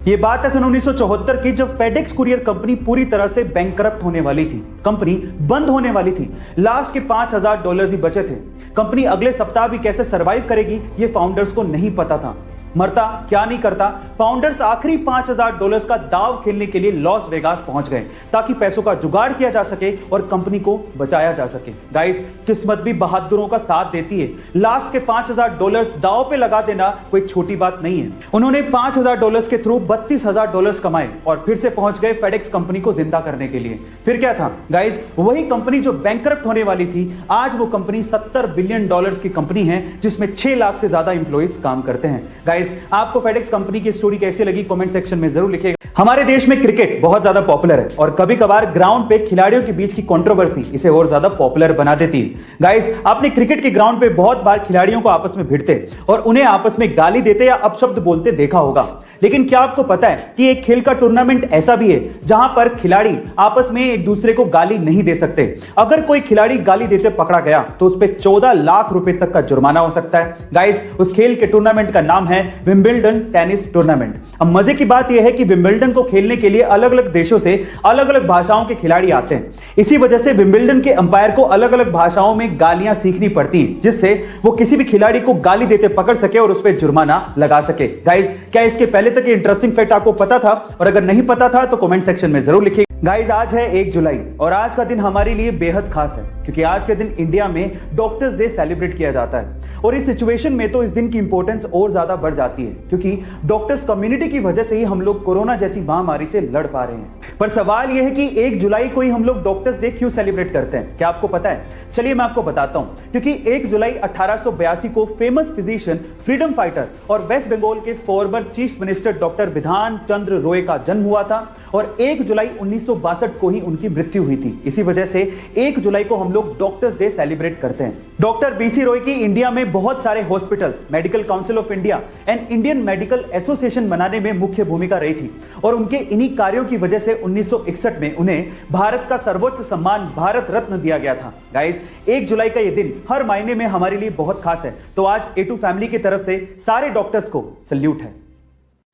ये बात है सन 1974 की, जब फेडेक्स कुरियर कंपनी पूरी तरह से बैंकरप्ट होने वाली थी। कंपनी बंद होने वाली थी। लास्ट के $5000 ही बचे थे। कंपनी अगले सप्ताह भी कैसे सरवाइव करेगी ये फाउंडर्स को नहीं पता था। मरता क्या नहीं करता, फाउंडर्स आखिरी $5000 का दाव खेलने के लिए लॉस वेगास पहुंच गए ताकि पैसों का जुगाड़ किया जा सके और कंपनी को बचाया जा सके। गाइस, किस्मत भी बहादुरों का साथ देती है। लास्ट के $5000 दाव पे लगा देना कोई छोटी बात नहीं है। उन्होंने $5000 के थ्रू $32000 कमाए और फिर से पहुंच गए फेडेक्स कंपनी को जिंदा करने के लिए। फिर क्या था गाइस, वही कंपनी जो बैंकरप्ट होने वाली थी, आज वो कंपनी $70 बिलियन की कंपनी है जिसमें 6 लाख से ज्यादा इंप्लॉइज काम करते हैं। गाइस, आपको फेडेक्स कंपनी की स्टोरी कैसी लगी कमेंट सेक्शन में जरूर लिखिएगा। हमारे देश में क्रिकेट बहुत ज्यादा पॉपुलर है और कभी कभार ग्राउंड पे खिलाड़ियों के बीच की कंट्रोवर्सी इसे और ज्यादा पॉपुलर बना देती है। गाइस, आपने क्रिकेट के ग्राउंड पे बहुत बार खिलाड़ियों को आपस में भिड़ते और उन्हें आपस में गाली देते या अपशब्द बोलते देखा होगा। लेकिन क्या आपको पता है कि एक खेल का टूर्नामेंट ऐसा भी है जहां पर खिलाड़ी आपस में एक दूसरे को गाली नहीं दे सकते। अगर कोई खिलाड़ी गाली देते पकड़ा गया तो उस पर 14 लाख रुपए तक का जुर्माना हो सकता है। गाइस, उस खेल के टूर्नामेंट का नाम है विंबलडन टेनिस टूर्नामेंट। अब मजे की बात यह है कि विंबलडन को खेलने के लिए अलग अलग देशों से अलग अलग भाषाओं के खिलाड़ी आते हैं। इसी वजह से विंबलडन के अंपायर को अलग अलग भाषाओं में गालियां सीखनी पड़ती हैं, जिससे वो किसी भी खिलाड़ी को गाली देते पकड़ सके और उस पर जुर्माना लगा सके। गाइस, क्या इसके पहले तक इंटरेस्टिंग फैक्ट आपको पता था? और अगर नहीं पता था तो कमेंट सेक्शन में जरूर लिखिए। गाइस, आज है 1 जुलाई और आज का दिन हमारे लिए बेहद खास है क्योंकि आज के दिन इंडिया में डॉक्टर्स डे सेलिब्रेट किया जाता है। और इस सिचुएशन में तो इस दिन की इंपॉर्टेंस और ज्यादा बढ़ जाती है क्योंकि डॉक्टर्स कम्युनिटी की वजह से ही हम लोग कोरोना जैसी महामारी से लड़ पा रहे हैं। पर सवाल यह है कि 1 जुलाई को ही हम लोग डॉक्टर्स डे क्यों सेलिब्रेट करते हैं? क्या आपको पता है? चलिए मैं आपको बताता हूं। क्योंकि 1 जुलाई 1882 को फेमस फिजिशियन, फ्रीडम फाइटर और वेस्ट बंगाल के फॉर्मर चीफ मिनिस्टर डॉक्टर बिधान चंद्र रॉय का जन्म हुआ था और 1 जुलाई 1962 को ही उनकी मृत्यु हुई थी। इसी वजह से 1 जुलाई को हम लोग डॉक्टर्स डे सेलिब्रेट करते हैं। डॉक्टर बीसी रॉय की इंडिया में बहुत सारे hospitals, medical council of India and Indian medical association बनाने में मुख्य भूमिका रही थी और उनके इन्हीं कार्यों की वजह से 1961 में उन्हें भारत का सर्वोच्च सम्मान भारत रत्न दिया गया था। गाइस, 1 जुलाई का यह दिन हर महीने में हमारे लिए बहुत खास है, तो आज A2 फैमिली की तरफ से सारे डॉक्टर्स को सल्यूट है।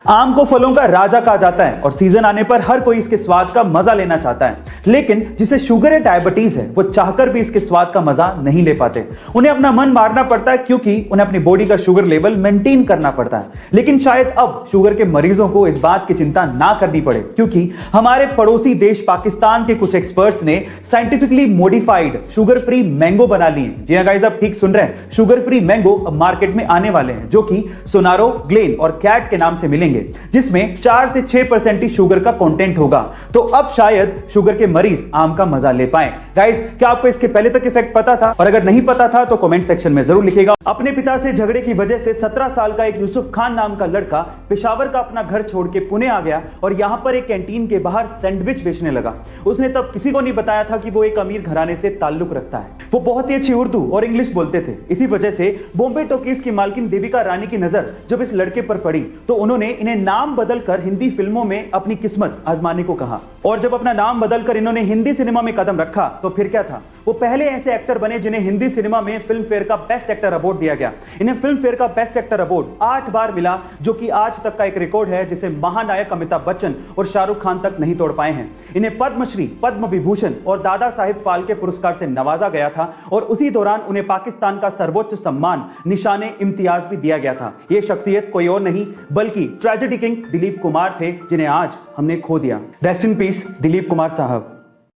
आम को फलों का राजा कहा जाता है और सीजन आने पर हर कोई इसके स्वाद का मजा लेना चाहता है, लेकिन जिसे शुगर या डायबिटीज है वो चाहकर भी इसके स्वाद का मजा नहीं ले पाते। उन्हें अपना मन मारना पड़ता है क्योंकि उन्हें अपनी बॉडी का शुगर लेवल मेंटेन करना पड़ता है। लेकिन शायद अब शुगर के मरीजों को इस बात की चिंता ना करनी पड़े क्योंकि हमारे पड़ोसी देश पाकिस्तान के कुछ एक्सपर्ट्स ने scientifically modified sugar free mango बना लिए। जी हां गाइस, आप ठीक सुन रहे हैं, शुगर फ्री मैंगो अब मार्केट में आने वाले हैं जो कि सोनारो, ग्लेन और कैट के नाम से मिलेंगे, जिसमें 4 से 6% ही शुगर का कंटेंट होगा। तो अब शायद शुगर के मरीज आम का मजा ले पाए। गाइस, क्या आपको इसके पहले तक इफेक्ट पता था? और अगर नहीं पता था तो कमेंट सेक्शन में जरूर लिखिएगा। अपने पिता से झगड़े की वजह से 17 साल का एक यूसुफ खान नाम का लड़का पेशावर का अपना घर छोड़ के पुणे आ गया और यहां पर एक कैंटीन के बाहर सैंडविच बेचने लगा। उसने तब किसी को नहीं बताया था कि वो एक अमीर घराने से ताल्लुक रखता है। वो बहुत ही अच्छी उर्दू और इंग्लिश बोलते थे। इसी वजह से बॉम्बे टॉकीज की मालकिन देविका रानी की नजर जब इस लड़के पर पड़ी तो उन्होंने इन्हें नाम बदलकर हिंदी फिल्मों में अपनी किस्मत आजमाने को कहा। और जब अपना नाम बदलकर इन्होंने हिंदी सिनेमा में कदम रखा तो फिर क्या था, वो पहले ऐसे एक्टर बने जिन्हें हिंदी सिनेमा में फिल्म फेयर का बेस्ट एक्टर अवार्ड दिया गया। इन्हें फिल्म फेयर का बेस्ट एक्टर अवार्ड 8 बार मिला, जो कि आज तक का एक रिकॉर्ड है जिसे महानायक अमिताभ बच्चन और शाहरुख खान तक नहीं तोड़ पाए हैं। इन्हें पद्मश्री, पद्म विभूषण और दादा साहिब फाल्के पुरस्कार से नवाजा गया था और उसी दौरान उन्हें पाकिस्तान का सर्वोच्च सम्मान निशाने इम्तियाज भी दिया गया था। यह शख्सियत कोई और नहीं बल्कि ट्रेजेडी किंग दिलीप कुमार थे, जिन्हें आज हमने खो दिया। Rest in peace Dilip Kumar साहब।